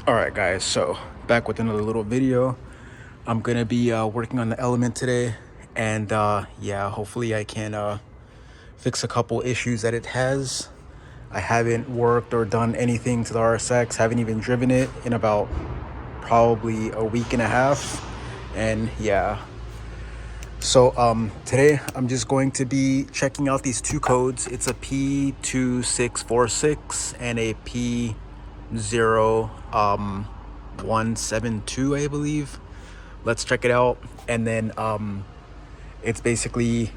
All right, guys, so back with another little video. I'm gonna be working on the element today, and yeah, hopefully I can fix a couple issues that it has. I haven't worked or done anything to the RSX, haven't even driven it in about probably a week and a half. And yeah, so today I'm just going to be checking out these two codes. It's a P2646 and a P0172, I believe. Let's check it out. And then it's basically,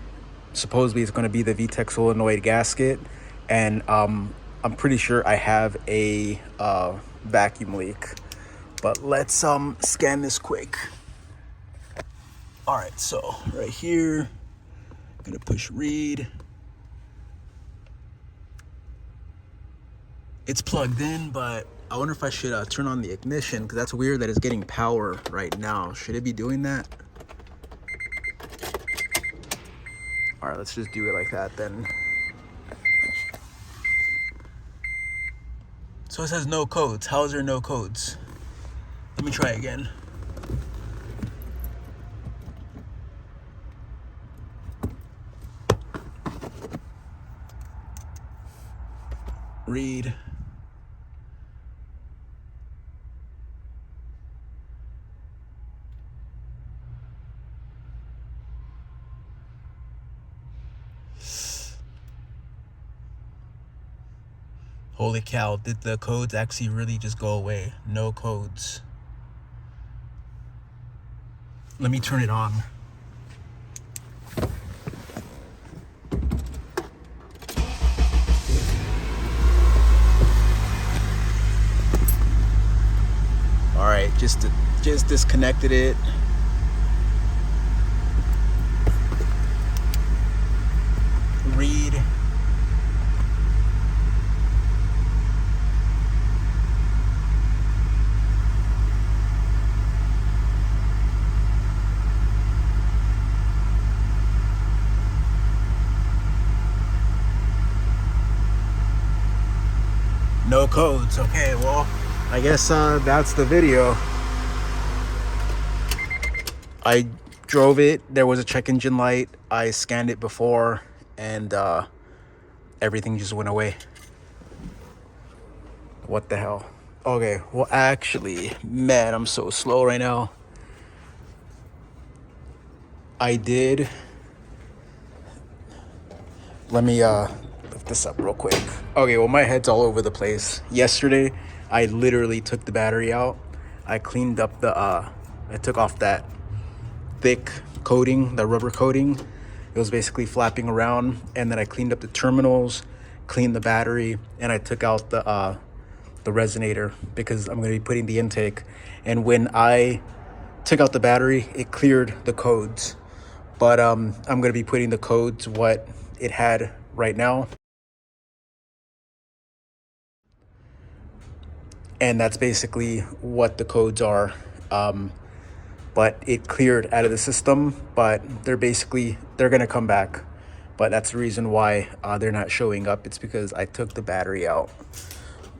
supposedly it's going to be the VTEC Solenoid gasket. And I'm pretty sure I have a vacuum leak. But let's scan this quick. All right, so right here, I'm gonna push read. It's plugged in, but I wonder if I should turn on the ignition, because that's weird that it's getting power right now. Should it be doing that? All right, let's just do it like that then. So it says no codes. How is there no codes? Let me try again. Read. Holy cow, did the codes actually really just go away? No codes. Let me turn it on. All right, just disconnected it. Read. No codes. Okay, well, I guess that's the video. I drove it. There was a check engine light. I scanned it before, and everything just went away. What the hell? Okay, well, actually, man, I'm so slow right now. I did. Let me lift this up real quick. Okay, well, my head's all over the place. Yesterday, I literally took the battery out. I cleaned up the I took off that thick coating, the rubber coating. It was basically flapping around, and then I cleaned up the terminals, cleaned the battery, and I took out the resonator, because I'm going to be putting the intake. And when I took out the battery, it cleared the codes. But I'm going to be putting the codes what it had right now. And that's basically what the codes are. But it cleared out of the system, but they're going to come back. But that's the reason why they're not showing up. It's because I took the battery out.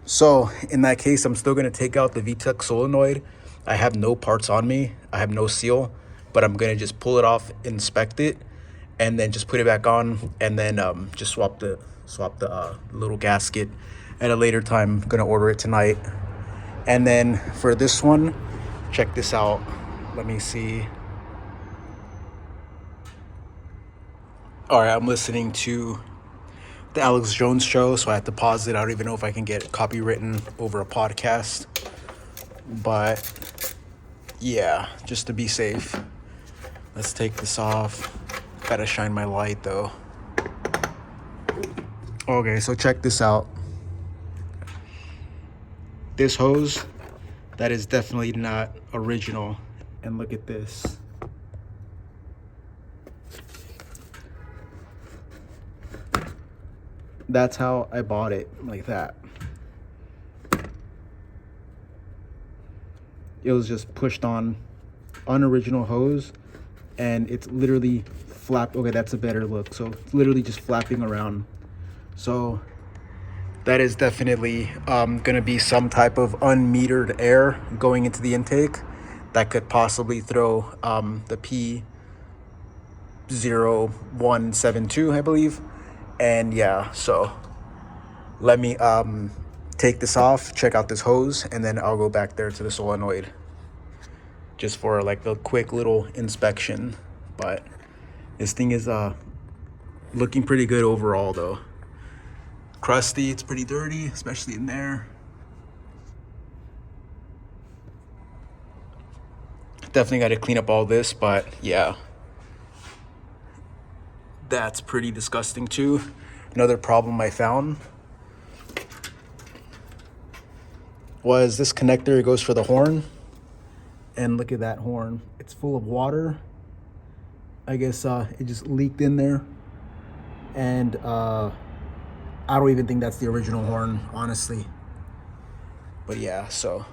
So in that case, I'm still going to take out the VTEC Solenoid. I have no parts on me. I have no seal, but I'm going to just pull it off, inspect it, and then just put it back on, and then just swap the little gasket at a later time. I'm going to order it tonight. And then for this one, check this out. Let me see. All right, I'm listening to the Alex Jones show, so I have to pause it. I don't even know if I can get copywritten over a podcast. But yeah, just to be safe. Let's take this off. Gotta shine my light though. Okay, so check this out. This hose, that is definitely not original. And look at this. That's how I bought it, like that. It was just pushed on, unoriginal hose, and it's literally flapped. Okay, that's a better look. So it's literally just flapping around. So That is definitely going to be some type of unmetered air going into the intake that could possibly throw the P0172, I believe. And yeah, so let me take this off, check out this hose, and then I'll go back there to the solenoid just for like a quick little inspection. But this thing is looking pretty good overall though. Crusty, it's pretty dirty, especially in there. Definitely got to clean up all this, but yeah, that's pretty disgusting too. Another problem I found was this connector. It goes for the horn, and look at that horn. It's full of water. I guess it just leaked in there, and I don't even think that's the original horn, honestly. But yeah, so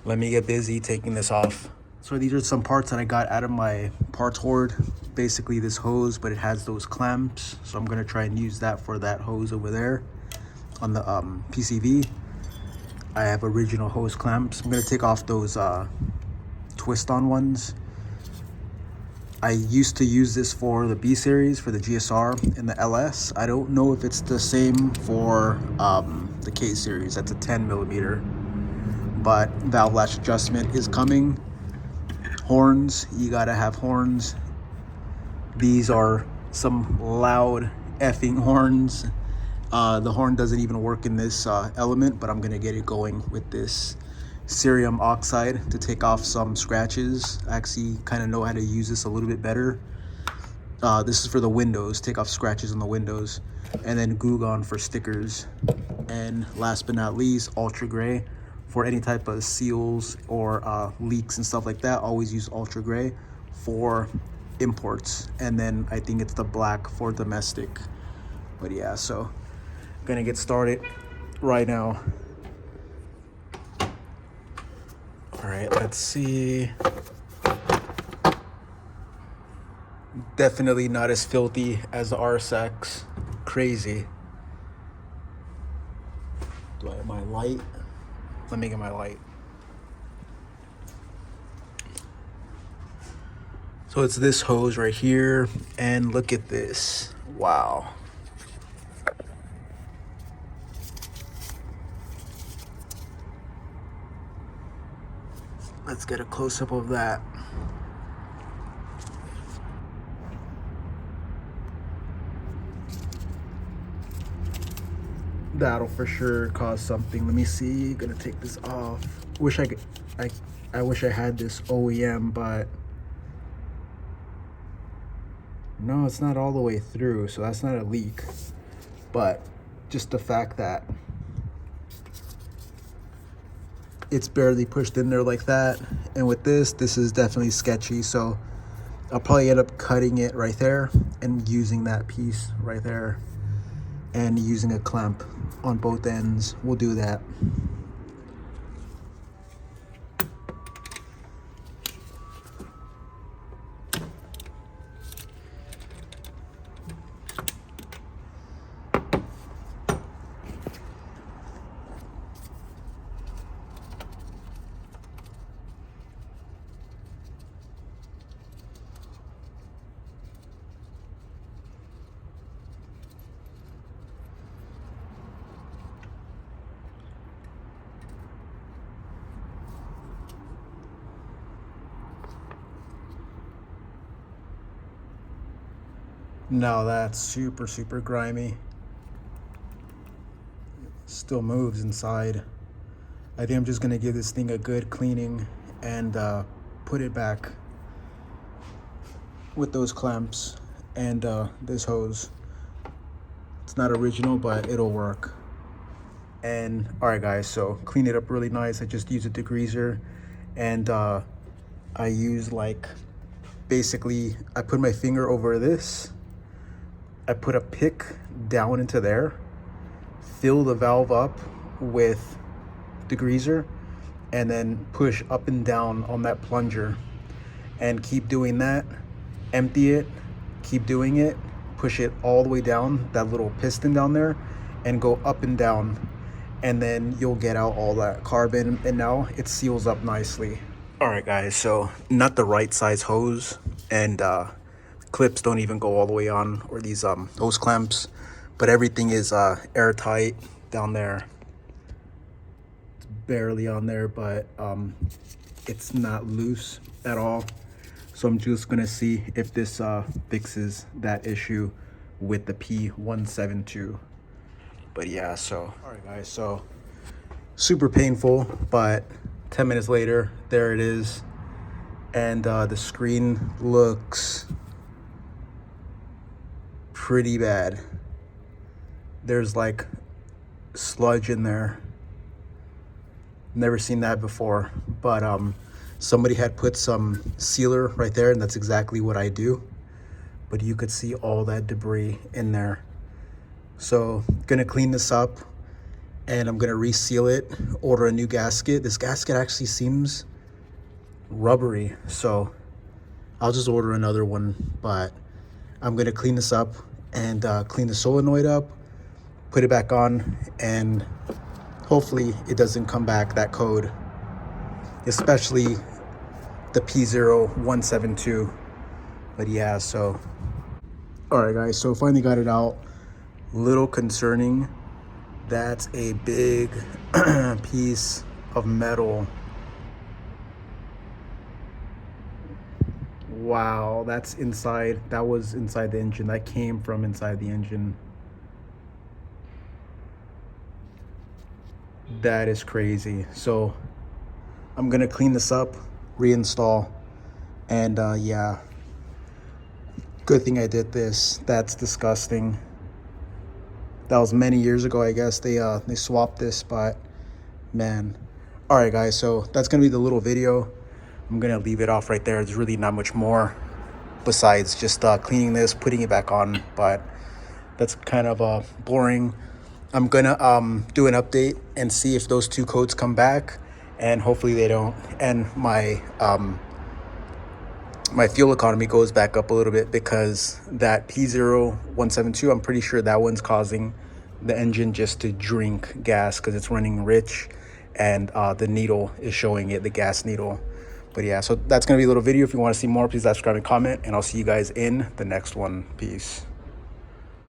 let me get busy taking this off. So these are some parts that I got out of my parts hoard. Basically this hose, but it has those clamps. So I'm gonna try and use that for that hose over there on the PCV. I have original hose clamps. I'm gonna take off those twist-on ones. I used to use this for the B series, for the GSR and the LS. I don't know if it's the same for the K series. That's a 10 millimeter. But valve latch adjustment is coming. Horns, you gotta have horns. These are some loud effing horns. The horn doesn't even work in this element, but I'm gonna get it going with this cerium oxide to take off some scratches. I actually kind of know how to use this a little bit better. This is for the windows, take off scratches on the windows, and then Glugon for stickers. And last but not least, ultra gray for any type of seals or leaks and stuff like that. Always use ultra gray for imports, and then I think it's the black for domestic. But yeah, so I'm gonna get started right now. All right, let's see. Definitely not as filthy as the RSX. Crazy. Do I have my light? Let me get my light. So it's this hose right here, and look at this. Wow. Let's get a close-up of that. That'll for sure cause something. Let me see. Gonna take this off. Wish I could. I wish I had this OEM, but no, it's not all the way through, so that's not a leak. But just the fact that it's barely pushed in there like that, and with this is definitely sketchy. So I'll probably end up cutting it right there and using that piece right there, and using a clamp on both ends. We'll do that. Now that's super grimy. Still moves inside. I think I'm just gonna give this thing a good cleaning and put it back with those clamps and this hose. It's not original, but it'll work. And all right guys, so clean it up really nice. I just use a degreaser, and I use like, basically I put my finger over this, I put a pick down into there, fill the valve up with degreaser, and then push up and down on that plunger, and keep doing that. Empty it, keep doing it, push it all the way down, that little piston down there, and go up and down, and then you'll get out all that carbon, and now it seals up nicely. All right, guys, so not the right size hose, and clips don't even go all the way on, or these hose clamps, but everything is airtight down there. It's barely on there, but it's not loose at all. So I'm just gonna see if this fixes that issue with the P172. But yeah, so all right, guys, so super painful, but 10 minutes later, there it is, and the screen looks pretty bad. There's like sludge in there. Never seen that before, but somebody had put some sealer right there, and that's exactly what I do. But you could see all that debris in there. So gonna clean this up, and I'm gonna reseal it, order a new gasket. This gasket actually seems rubbery, so I'll just order another one. But I'm gonna clean this up and clean the solenoid up, put it back on, and hopefully it doesn't come back, that code, especially the P0172. But yeah, so all right, guys, so finally got it out. Little concerning. That's a big piece of metal. Wow, that's inside. That was inside the engine. That came from inside the engine. That is crazy. So I'm gonna clean this up, reinstall, and yeah, good thing I did this. That's disgusting. That was many years ago, I guess. They swapped this, but man. All right, guys, so that's gonna be the little video. I'm gonna leave it off right there. There's really not much more besides just cleaning this, putting it back on, but that's kind of boring. I'm gonna do an update and see if those two codes come back, and hopefully they don't, and my my fuel economy goes back up a little bit, because that P0172, I'm pretty sure that one's causing the engine just to drink gas because it's running rich, and the needle is showing it, the gas needle. But yeah, so that's gonna be a little video. If you want to see more, please subscribe and comment, and I'll see you guys in the next one. Peace.